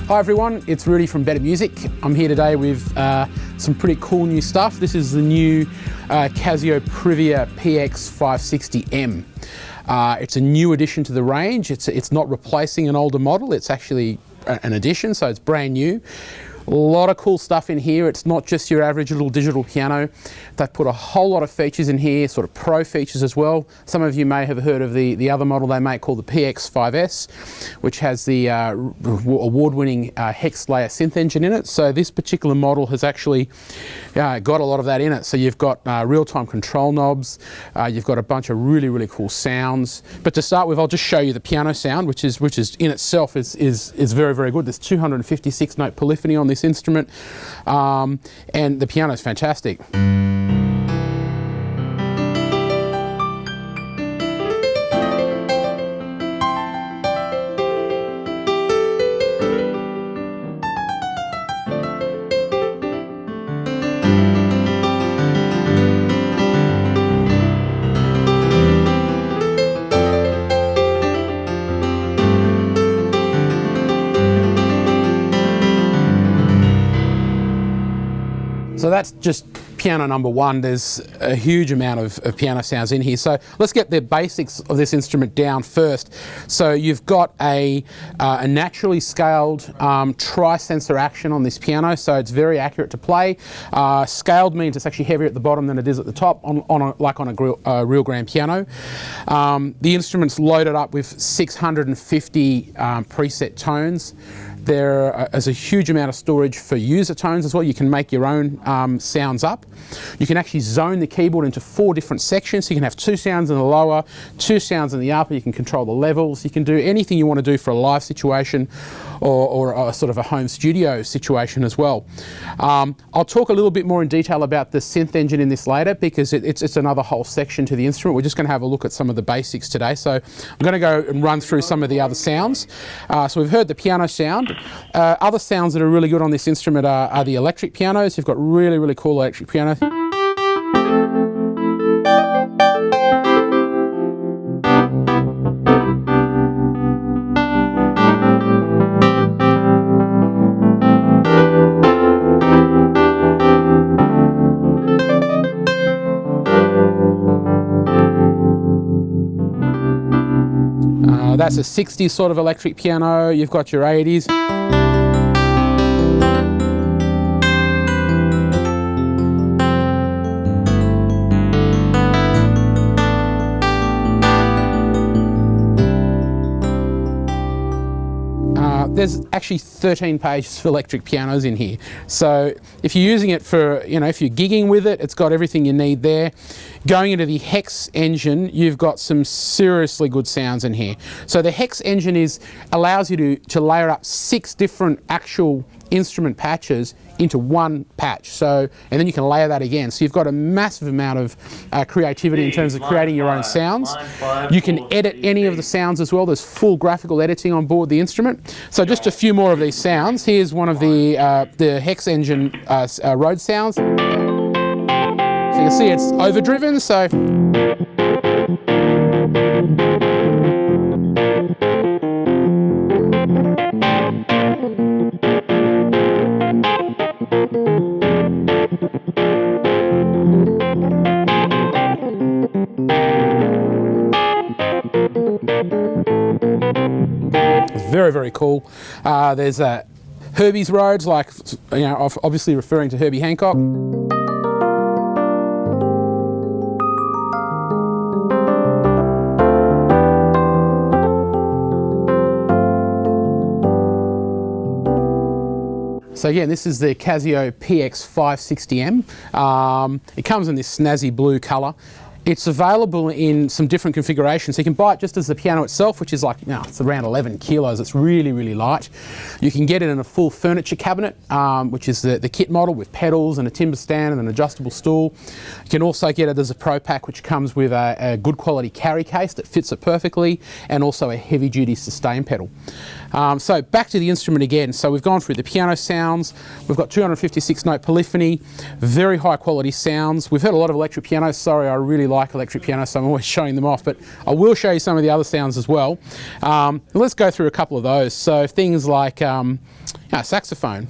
Hi everyone, it's Rudy from Better Music. I'm here today with some pretty cool new stuff. This is the new Casio Privia PX-560M. It's a new addition to the range. It's not replacing an older model, it's actually an addition, so it's brand new. A lot of cool stuff in here. It's not just your average little digital piano. They've put a whole lot of features in here, sort of pro features as well. Some of you may have heard of the other model they make called the PX-560, which has the award-winning hex layer synth engine in it. So this particular model has actually got a lot of that in it. So you've got real-time control knobs, you've got a bunch of really cool sounds. But to start with, I'll just show you the piano sound, which is in itself is very good. There's 256 note polyphony on this instrument, and the piano is fantastic. So that's just piano number one. There's a huge amount of piano sounds in here. So let's get the basics of this instrument down first. So you've got a naturally scaled tri-sensor action on this piano, so it's very accurate to play. Scaled means it's actually heavier at the bottom than it is at the top, like on a real grand piano. The instrument's loaded up with 650 preset tones. There is a huge amount of storage for user tones as well. You can make your own sounds up. You can actually zone the keyboard into 4 different sections. So you can have 2 sounds in the lower, 2 sounds in the upper. You can control the levels. You can do anything you want to do for a live situation or a sort of a home studio situation as well. I'll talk a little bit more in detail about the synth engine in this later, because it's another whole section to the instrument. We're just going to have a look at some of the basics today. So I'm going to go and run through some of the other sounds. So we've heard the piano sound. Other sounds that are really good on this instrument are the electric pianos. You've got really cool electric pianos. That's a 60s sort of electric piano. You've got your 80s. There's actually 13 pages for electric pianos in here. So if you're using it for, if you're gigging with it, it's got everything you need there. Going into the hex engine, you've got some seriously good sounds in here. So the hex engine allows you to layer up 6 different actual instrument patches into one patch. So, and then you can layer that again. So you've got a massive amount of creativity in terms of creating your own sounds. You can edit any of the sounds as well. There's full graphical editing on board the instrument. So just a few more of these sounds. Here's one of the hex engine Rhodes sounds. So you can see it's overdriven, so it's very cool. There's Herbie's Rhodes, like, obviously referring to Herbie Hancock. So again, this is the Casio PX-560M. It comes in this snazzy blue colour. It's available in some different configurations. So you can buy it just as the piano itself, which is like, it's around 11 kilos. It's really light. You can get it in a full furniture cabinet, which is the kit model with pedals and a timber stand and an adjustable stool. You can also get it as a Pro Pack, which comes with a good quality carry case that fits it perfectly, and also a heavy duty sustain pedal. So back to the instrument again. So we've gone through the piano sounds, we've got 256 note polyphony, very high quality sounds. We've heard a lot of electric pianos. Sorry, I really like electric pianos, so I'm always showing them off, but I will show you some of the other sounds as well. Let's go through a couple of those. So things like saxophone.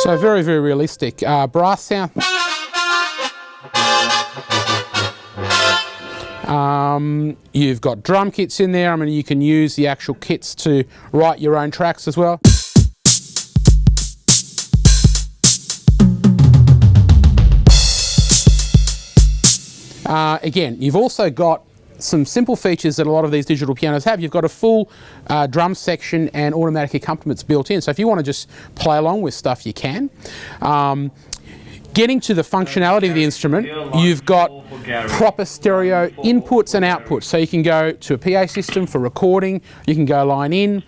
So very, very realistic. Brass sound. You've got drum kits in there. I mean, you can use the actual kits to write your own tracks as well. Again, you've also got some simple features that a lot of these digital pianos have. You've got a full drum section and automatic accompaniments built in. So if you want to just play along with stuff, you can. Getting to the functionality of the instrument, you've got proper stereo inputs and outputs. So you can go to a PA system for recording, you can go line in.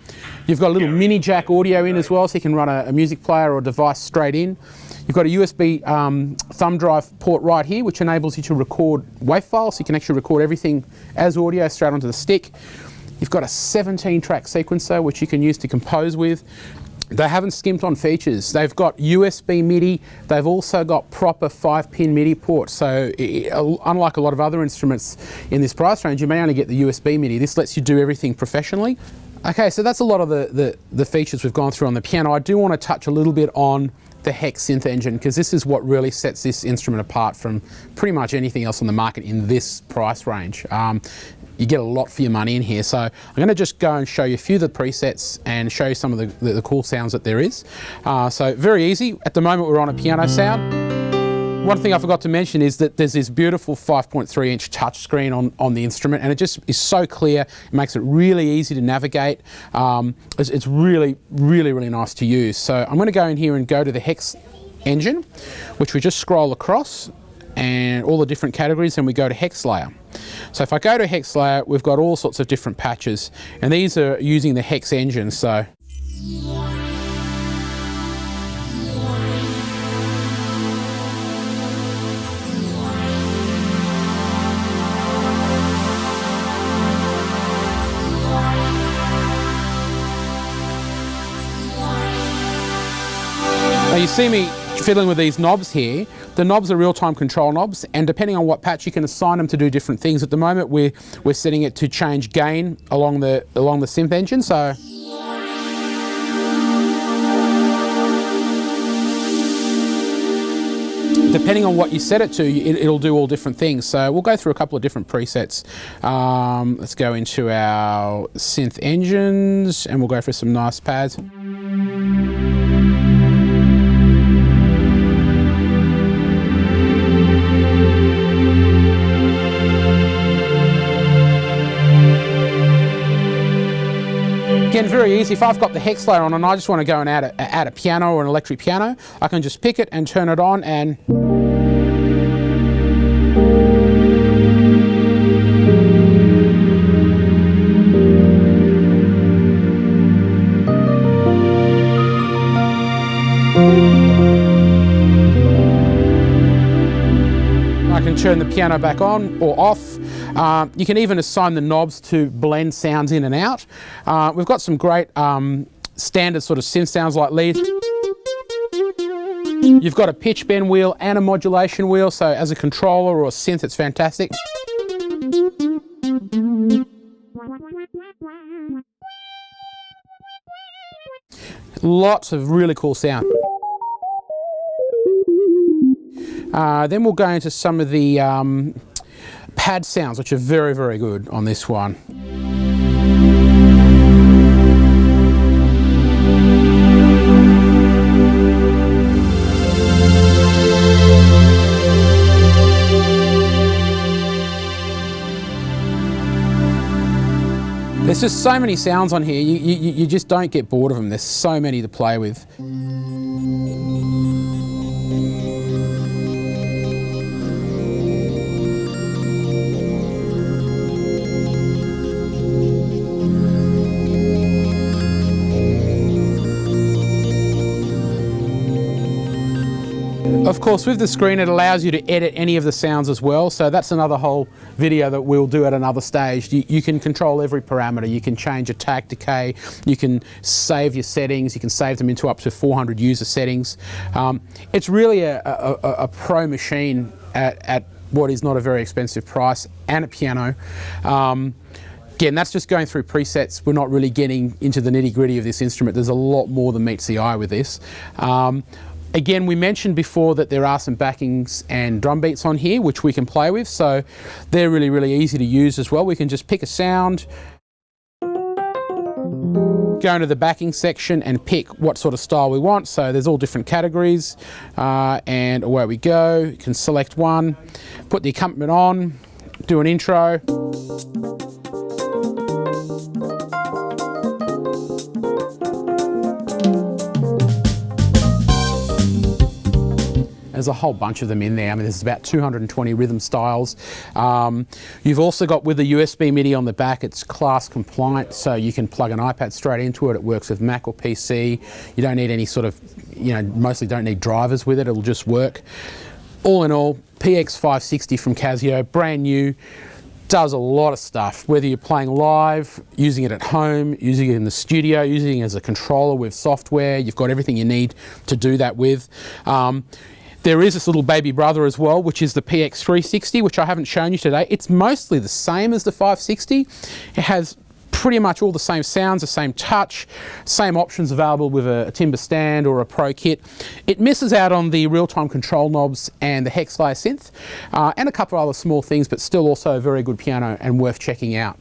You've got a little mini jack audio in as well, so you can run a music player or device straight in. You've got a USB thumb drive port right here, which enables you to record WAV files, so you can actually record everything as audio straight onto the stick. You've got a 17-track sequencer, which you can use to compose with. They haven't skimped on features. They've got USB MIDI. They've also got proper 5-pin MIDI ports. So unlike a lot of other instruments in this price range, you may only get the USB MIDI. This lets you do everything professionally. Okay, so that's a lot of the features we've gone through on the piano. I do want to touch a little bit on the Hex Synth engine, because this is what really sets this instrument apart from pretty much anything else on the market in this price range. You get a lot for your money in here. So I'm going to just go and show you a few of the presets and show you some of the cool sounds that there is. So very easy. At the moment we're on a piano sound. One thing I forgot to mention is that there's this beautiful 5.3-inch touchscreen on the instrument, and it just is so clear. It makes it really easy to navigate. It's really, really, really nice to use. So I'm going to go in here and go to the Hex engine, which we just scroll across and all the different categories, and we go to Hex layer. So if I go to Hex layer, we've got all sorts of different patches, and these are using the Hex engine. So now you see me fiddling with these knobs here. The knobs are real-time control knobs, and depending on what patch, you can assign them to do different things. At the moment, we're setting it to change gain along the synth engine. So depending on what you set it to, it'll do all different things. So we'll go through a couple of different presets. Let's go into our synth engines, and we'll go for some nice pads. Again, very easy. If I've got the Hex layer on and I just want to go and add a piano or an electric piano, I can just pick it and turn it on, and I can turn the piano back on or off. You can even assign the knobs to blend sounds in and out. We've got some great standard sort of synth sounds like lead. You've got a pitch bend wheel and a modulation wheel, so as a controller or a synth, it's fantastic. Lots of really cool sound. Then we'll go into some of the pad sounds, which are very, very good on this one. There's just so many sounds on here, you just don't get bored of them. There's so many to play with. Of course, with the screen, it allows you to edit any of the sounds as well. So that's another whole video that we'll do at another stage. You can control every parameter. You can change attack, decay. You can save your settings. You can save them into up to 400 user settings. It's really a pro machine at what is not a very expensive price, and a piano. Again, that's just going through presets. We're not really getting into the nitty-gritty of this instrument. There's a lot more than meets the eye with this. Again, we mentioned before that there are some backings and drum beats on here which we can play with, so they're really, really easy to use as well. We can just pick a sound, go into the backing section and pick what sort of style we want. So there's all different categories, and away we go. You can select one, put the accompaniment on, do an intro. There's a whole bunch of them in there. I mean, there's about 220 rhythm styles. You've also got, with the USB MIDI on the back, it's class compliant, so you can plug an iPad straight into it. It works with Mac or PC. You don't need any sort of, mostly don't need drivers with it. It'll just work. All in all, PX-560 from Casio, brand new. Does a lot of stuff, whether you're playing live, using it at home, using it in the studio, using it as a controller with software. You've got everything you need to do that with. There is this little baby brother as well, which is the PX-360, which I haven't shown you today. It's mostly the same as the 560. It has pretty much all the same sounds, the same touch, same options available with a timber stand or a pro kit. It misses out on the real-time control knobs and the hex layer synth, and a couple of other small things, but still also a very good piano and worth checking out.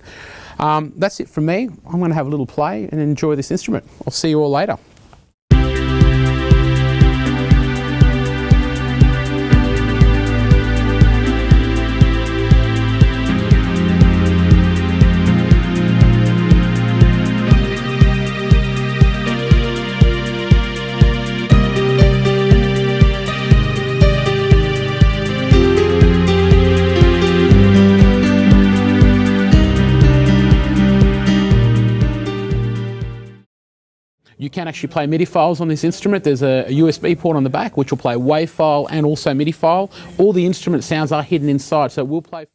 That's it from me. I'm going to have a little play and enjoy this instrument. I'll see you all later. You can actually play MIDI files on this instrument. There's a USB port on the back which will play WAV file and also MIDI file. All the instrument sounds are hidden inside, so we'll play